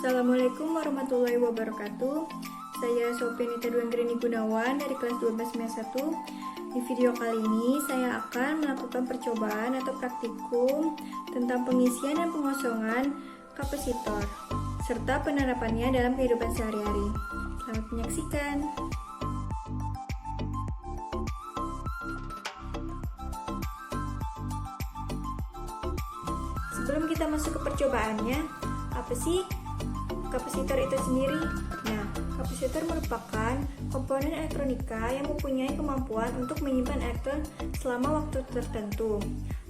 Assalamualaikum warahmatullahi wabarakatuh. Saya Sofianita Duanggrini Gunawan dari kelas 12 MES 1. Di video kali ini saya akan melakukan percobaan atau praktikum tentang pengisian dan pengosongan kapasitor serta penerapannya dalam kehidupan sehari-hari. Selamat menyaksikan. Sebelum kita masuk ke percobaannya, apa sih kapasitor itu sendiri? Nah, kapasitor merupakan komponen elektronika yang mempunyai kemampuan untuk menyimpan elektron selama waktu tertentu,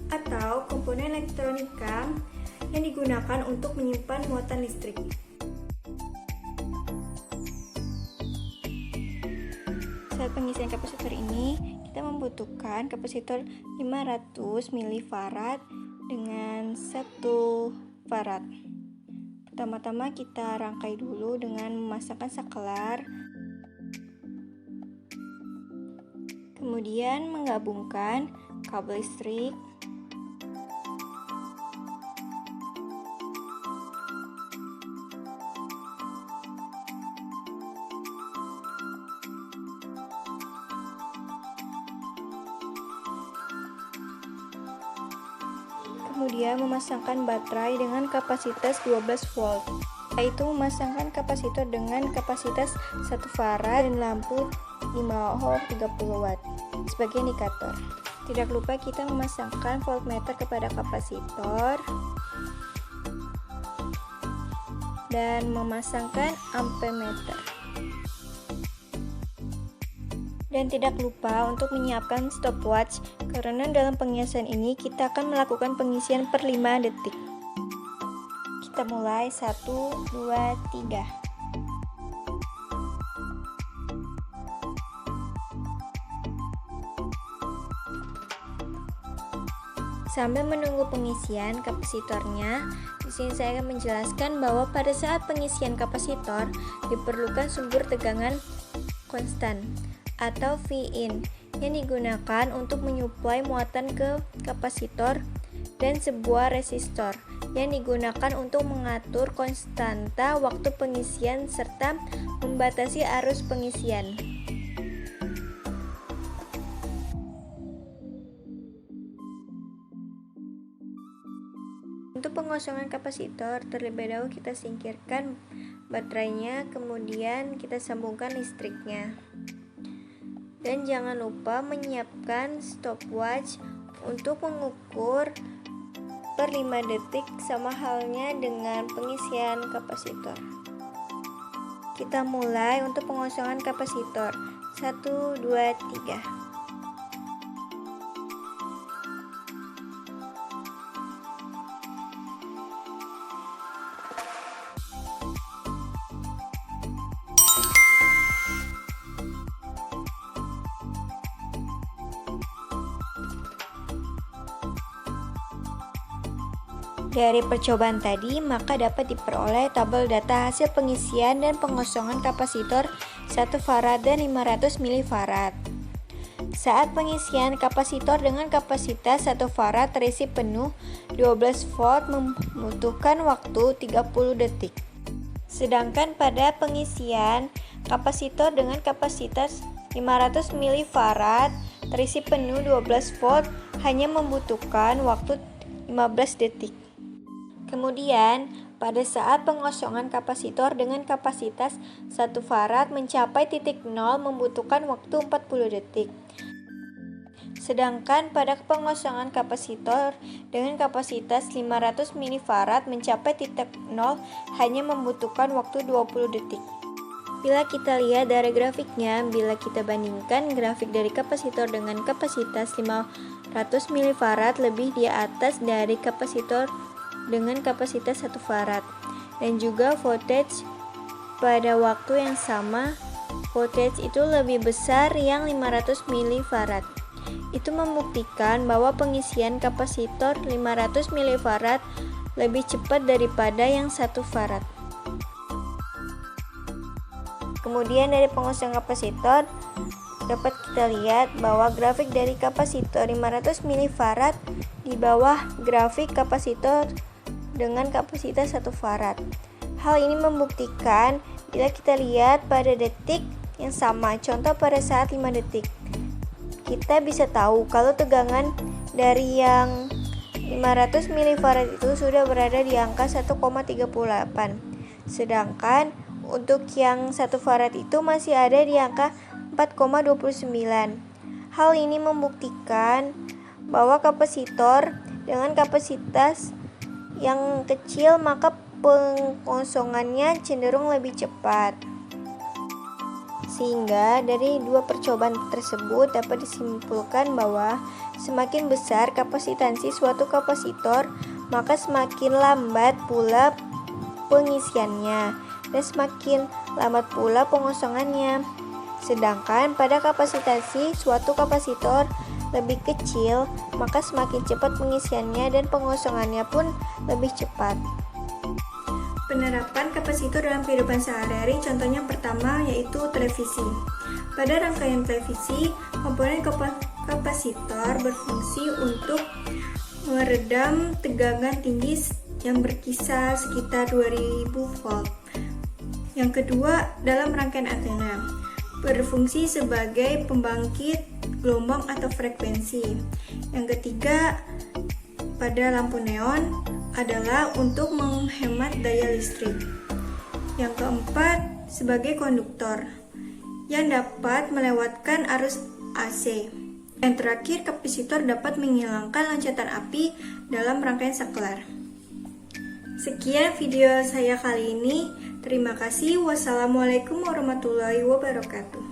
atau komponen elektronika yang digunakan untuk menyimpan muatan listrik. Saat pengisian kapasitor ini, kita membutuhkan kapasitor 500 mF dengan 1 farad. Pertama-tama kita rangkai dulu dengan memasangkan saklar, kemudian menggabungkan kabel listrik, kemudian memasangkan baterai dengan kapasitas 12 volt, yaitu memasangkan kapasitor dengan kapasitas 1 farad dan lampu 5 ohm 30 watt sebagai indikator. Tidak lupa kita memasangkan voltmeter kepada kapasitor dan memasangkan ampermeter. Dan tidak lupa untuk menyiapkan stopwatch, karena dalam pengisian ini kita akan melakukan pengisian per 5 detik. Kita mulai 1, 2, 3. Sambil menunggu pengisian kapasitornya, di sini saya akan menjelaskan bahwa pada saat pengisian kapasitor diperlukan sumber tegangan konstan atau V-in yang digunakan untuk menyuplai muatan ke kapasitor dan sebuah resistor yang digunakan untuk mengatur konstanta waktu pengisian serta membatasi arus pengisian. Untuk pengosongan kapasitor, terlebih dahulu kita singkirkan baterainya, kemudian kita sambungkan listriknya. Dan jangan lupa menyiapkan stopwatch untuk mengukur per 5 detik, sama halnya dengan pengisian kapasitor. Kita mulai untuk pengosongan kapasitor. 1, 2, 3. Dari percobaan tadi, maka dapat diperoleh tabel data hasil pengisian dan pengosongan kapasitor 1 farad dan 500 mF. Saat pengisian kapasitor dengan kapasitas 1 farad terisi penuh, 12 volt membutuhkan waktu 30 detik. Sedangkan pada pengisian kapasitor dengan kapasitas 500 mF terisi penuh 12 volt hanya membutuhkan waktu 15 detik. Kemudian, pada saat pengosongan kapasitor dengan kapasitas 1 farad mencapai titik nol membutuhkan waktu 40 detik. Sedangkan pada pengosongan kapasitor dengan kapasitas 500 mF mencapai titik nol hanya membutuhkan waktu 20 detik. Bila kita lihat dari grafiknya, bila kita bandingkan grafik dari kapasitor dengan kapasitas 500 mF lebih di atas dari kapasitor dengan kapasitas 1 farad, dan juga voltage pada waktu yang sama, voltage itu lebih besar yang 500 mF. Itu membuktikan bahwa pengisian kapasitor 500 mF lebih cepat daripada yang 1 farad. Kemudian dari pengosongan kapasitor dapat kita lihat bahwa grafik dari kapasitor 500 mF di bawah grafik kapasitor dengan kapasitas 1 farad. Hal ini membuktikan bila kita lihat pada detik yang sama, contoh pada saat 5 detik, kita bisa tahu kalau tegangan dari yang 500 milifarad itu sudah berada di angka 1,38. Sedangkan untuk yang 1 farad itu masih ada di angka 4,29. Hal ini membuktikan bahwa kapasitor dengan kapasitas yang kecil maka pengosongannya cenderung lebih cepat. Sehingga dari dua percobaan tersebut dapat disimpulkan bahwa semakin besar kapasitansi suatu kapasitor, maka semakin lambat pula pengisiannya dan semakin lambat pula pengosongannya. Sedangkan pada kapasitansi suatu kapasitor lebih kecil, maka semakin cepat pengisiannya dan pengosongannya pun lebih cepat. Penerapan kapasitor dalam kehidupan sehari-hari, contohnya pertama yaitu televisi. Pada rangkaian televisi, komponen kapasitor berfungsi untuk meredam tegangan tinggi yang berkisar sekitar 2000 volt. Yang kedua, dalam rangkaian antena, berfungsi sebagai pembangkit gelombang atau frekuensi. Yang ketiga, pada lampu neon adalah untuk menghemat daya listrik. Yang keempat, sebagai konduktor yang dapat melewatkan arus AC. Yang terakhir, kapasitor dapat menghilangkan loncatan api dalam rangkaian saklar. Sekian video saya kali ini. Terima kasih. Wassalamualaikum warahmatullahi wabarakatuh.